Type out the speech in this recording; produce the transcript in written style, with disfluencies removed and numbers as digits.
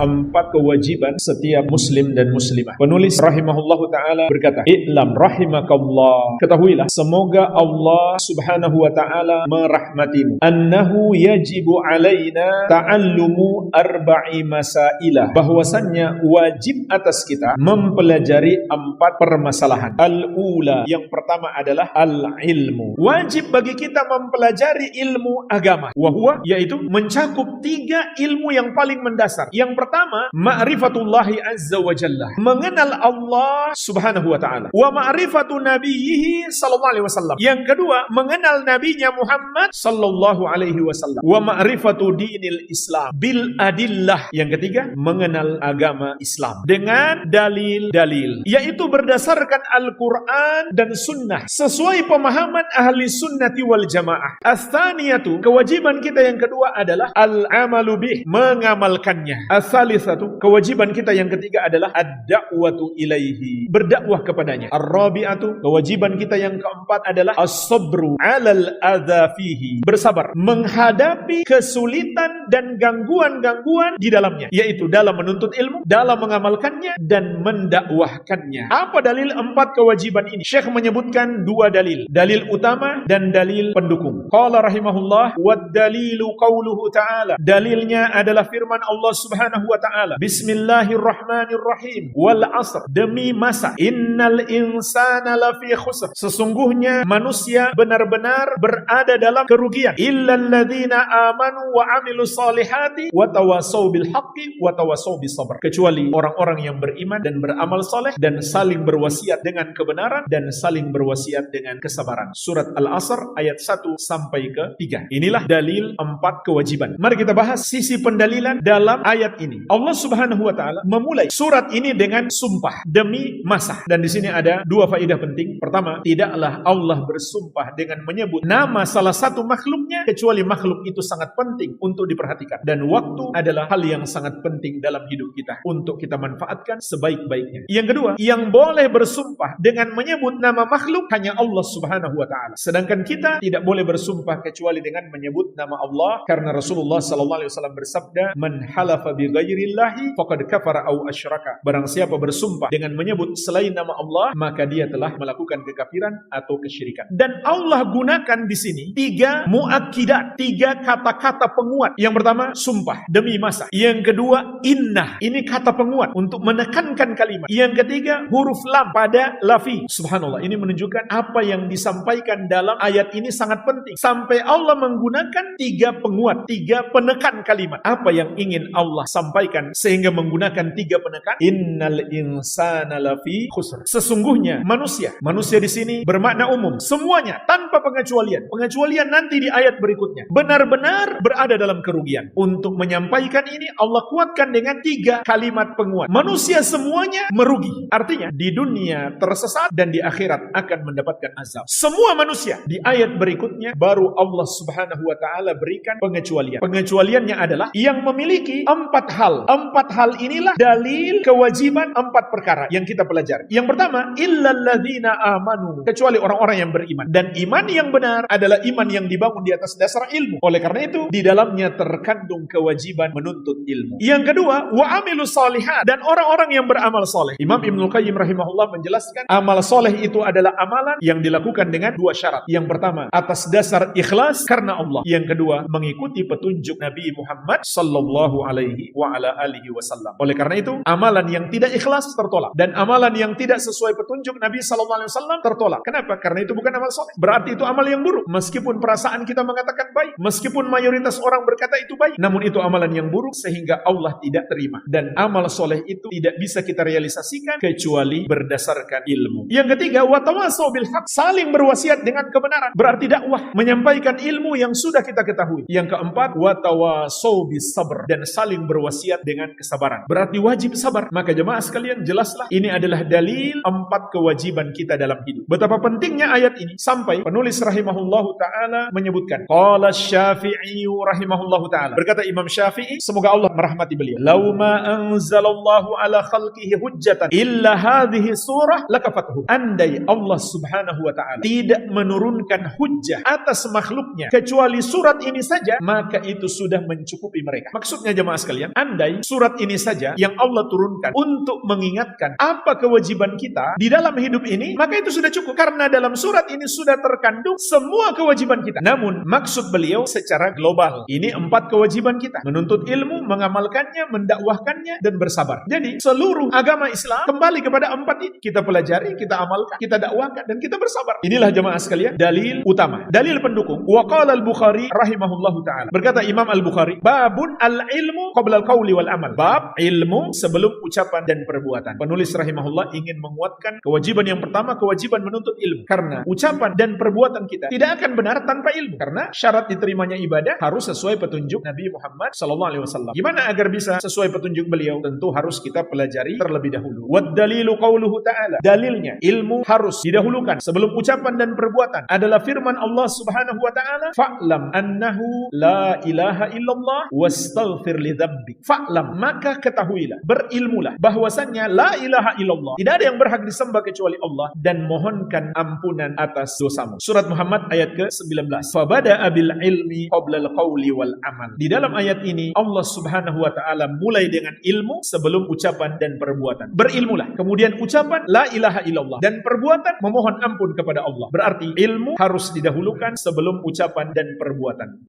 4 kewajiban setiap muslim dan muslimah. Penulis rahimahullahu ta'ala berkata, I'lam rahimakallah, ketahuilah semoga Allah subhanahu wa ta'ala merahmatimu, annahu yajibu alaina ta'allumu arba'i masailah, bahwasannya wajib atas kita mempelajari 4 permasalahan. Al-ula, yang pertama adalah al-ilmu. Wajib bagi kita mempelajari ilmu agama, wahwa, yaitu mencakup 3 ilmu yang paling mendasar. Yang pertama, ma'rifatullahi azza wa jalla, mengenal Allah subhanahu wa ta'ala, wa ma'rifatu nabiyhi sallallahu alaihi wasallam. Yang kedua, mengenal nabinya Muhammad sallallahu alaihi wasallam, wa ma'rifatu dinil Islam bil adillah. Yang ketiga, mengenal agama Islam dengan dalil-dalil, yaitu berdasarkan Al-Quran dan sunnah sesuai pemahaman ahli sunnati wal jamaah. As-tsaniyatu, kewajiban kita yang kedua adalah al-amalu bih, mengamalkannya. As-salisatu, kewajiban kita yang ketiga adalah ad-da'watu ilaihi, berdakwah kepadanya. Ar-rabi'atu, kewajiban kita yang keempat adalah as-sabru 'alal adza fihi, bersabar menghadapi kesulitan dan gangguan-gangguan di dalamnya, yaitu dalam menuntut ilmu, dalam mengamalkannya dan mendakwahkannya. Apa dalil 4 kewajiban ini? Syekh menyebutkan 2 dalil, dalil utama dan dalil pendukung. Qala rahimahullah, wad dalilu qauluhu ta'ala, dalilnya adalah firman Allah subhanahu wa ta'ala, bismillahirrahmanirrahim, wal asr, demi masa, innal insana lafi khusr, sesungguhnya manusia benar-benar berada dalam kerugian, illal ladzina amanu wa amilus solihati wa tawasaw bil haqqi wa tawasaw bis sabr, kecuali orang-orang yang beriman dan beramal soleh dan saling berwasiat dengan kebenaran dan saling berwasiat dengan kesabaran. Surat Al-Asr ayat 1 sampai ke 3. Inilah dalil 4 kewajiban. Mari kita bahas sisi pendalilan dalam ayat ini. Allah subhanahu wa ta'ala memulai surat ini dengan sumpah demi masa. Dan di sini ada 2 faedah penting. Pertama, tidaklah Allah bersumpah dengan menyebut nama salah satu makhluknya kecuali makhluk itu sangat penting untuk diperhatikan. Dan waktu adalah hal yang sangat penting dalam hidup kita untuk kita manfaatkan sebaik-baiknya. Yang kedua, yang boleh bersumpah dengan menyebut nama makhluk hanya Allah subhanahu wa ta'ala. Sedangkan kita tidak boleh bersumpah kecuali dengan menyebut nama Allah, karena Rasulullah sallallahu alaihi wasallam bersabda, man halafa bi ghairillahi faqad kafara aw asyraka, barang siapa bersumpah dengan menyebut selain nama Allah maka dia telah melakukan kekafiran atau kesyirikan. Dan Allah gunakan di sini 3 muakkidat, 3 kata-kata penguat. Yang pertama, sumpah demi masa. Yang kedua, innah, ini kata penguat untuk menekankan kalimat. Yang ketiga, huruf lam pada lafi. Subhanallah, ini menunjukkan apa yang disampaikan dalam ayat ini sangat penting. Sampai Allah menggunakan 3 penguat, 3 penekan kalimat. Apa yang ingin Allah sampaikan sehingga menggunakan 3 penekan? Innal insana lafi khusr. Sesungguhnya manusia di sini bermakna umum, semuanya tanpa pengecualian. Pengecualian nanti di ayat berikutnya. Benar-benar berada dalam kerugian. Untuk menyampaikan ini Allah kuatkan dengan 3 kalimat penguat. Manusia semuanya merugi. Artinya di dunia tersesat dan di akhirat akan mendapatkan azab. Semua manusia. Di ayat berikutnya baru Allah subhanahu wa ta'ala berikan pengecualian. Pengecualiannya adalah yang memiliki 4 hal. 4 hal inilah dalil kewajiban 4 perkara yang kita pelajari. Yang pertama, illal ladzina amanu, kecuali orang-orang yang beriman. Dan iman yang benar adalah iman yang dibangun di atas dasar ilmu. Oleh karena itu, di dalamnya terkandung kewajiban menuntut ilmu. Yang kedua, wa amilus solihat, dan orang-orang yang beramal soleh. Imam Ibnul Qayyim rahimahullah menjelaskan, amal soleh itu adalah amalan yang dilakukan dengan 2 syarat. Yang pertama, atas dasar ikhlas karena Allah. Yang kedua, mengikuti petunjuk Nabi Muhammad sallallahu alaihi wa ala alihi wasallam. Oleh karena itu, amalan yang tidak ikhlas tertolak, dan amalan yang tidak sesuai petunjuk Nabi sallallahu alaihi wasallam tertolak. Kenapa? Karena itu bukan amal soleh. Berarti itu amal yang buruk. Meskipun perasaan kita mengatakan baik, meskipun mayoritas orang berkata itu baik, namun itu amalan yang buruk sehingga Allah tidak terima. Dan amal soleh itu tidak bisa kita realisasikan kecuali berdasarkan ilmu. Yang ketiga, watawasau bil haq, saling berwasiat dengan kebenaran. Berarti dakwah, menyampaikan ilmu yang sudah kita ketahui. Yang keempat, watawasau bis sabr, dan saling berwasiat dengan kesabaran. Berarti wajib sabar. Maka jemaah sekalian, jelaslah ini adalah dalil 4 kewajiban kita dalam hidup. Betapa pentingnya ayat ini sampai penulis rahimahullahu ta'ala menyebutkan, qala Syafi'i rahimahullahu ta'ala, berkata Imam Syafi'i, semoga Allah merahmati beliau, lau ma anzalallahu ala khalqihi hujjatan illa hadhihi surah lakafathu, andai Allah subhanahu wa ta'ala tidak menurunkan hujjah atas makhluknya kecuali surat ini saja, maka itu sudah mencukupi mereka. Maksudnya jemaah sekalian, Andai surat ini saja yang Allah turunkan untuk mengingatkan apa kewajiban kita di dalam hidup ini, maka itu sudah cukup. Karena dalam surat ini sudah terkandung semua kewajiban kita. Namun maksud beliau secara global. Ini 4 kewajiban kita. Menuntut ilmu, mengamalkannya, mendakwahkannya, dan bersabar. Jadi seluruh agama Islam kembali kepada 4 ini. Kita pelajari, kita amalkan, kita dakwahkan, dan kita bersabar. Inilah jemaah sekalian dalil utama. Dalil pendukung. Wa qala al-Bukhari rahimahullahu ta'ala. Berkata Imam Al-Bukhari, babun al-ilmu qabla al-qawli wal amal. Bab ilmu sebelum ucapan dan perbuatan. Penulis rahimahullah ingin menguatkan kewajiban yang pertama, kewajiban menuntut ilmu. Karena ucapan dan perbuatan kita tidak akan benar tanpa ilmu. Karena syarat diterimanya ibadah harus sesuai petunjuk Nabi Muhammad SAW. Gimana agar bisa sesuai petunjuk beliau? Tentu harus kita pelajari terlebih dahulu. Wad dalilu qauluhu ta'ala. Dalilnya, ilmu harus didahulukan sebelum ucapan dan perbuatan adalah firman Allah Subhanahu wa ta'ala, fa'lam annahu la ilaha illallah wastaghfir li dzambik. Fa'lam, maka ketahuilah, berilmulah bahwasannya la ilaha illallah, tidak ada yang berhak disembah kecuali Allah, dan mohonkan ampunan atas dosamu. Surat Muhammad ayat ke-19. Fabada'a bil ilmi qabla al-qawli wal amal. Di dalam ayat ini Allah Subhanahu wa ta'ala mulai dengan ilmu sebelum ucapan dan perbuatan. Berilmulah, kemudian ucapan la ilaha illallah, dan perbuatan memohon ampun kepada Allah. Berarti ilmu harus didahulukan sebelum ucapan dan perbuatan.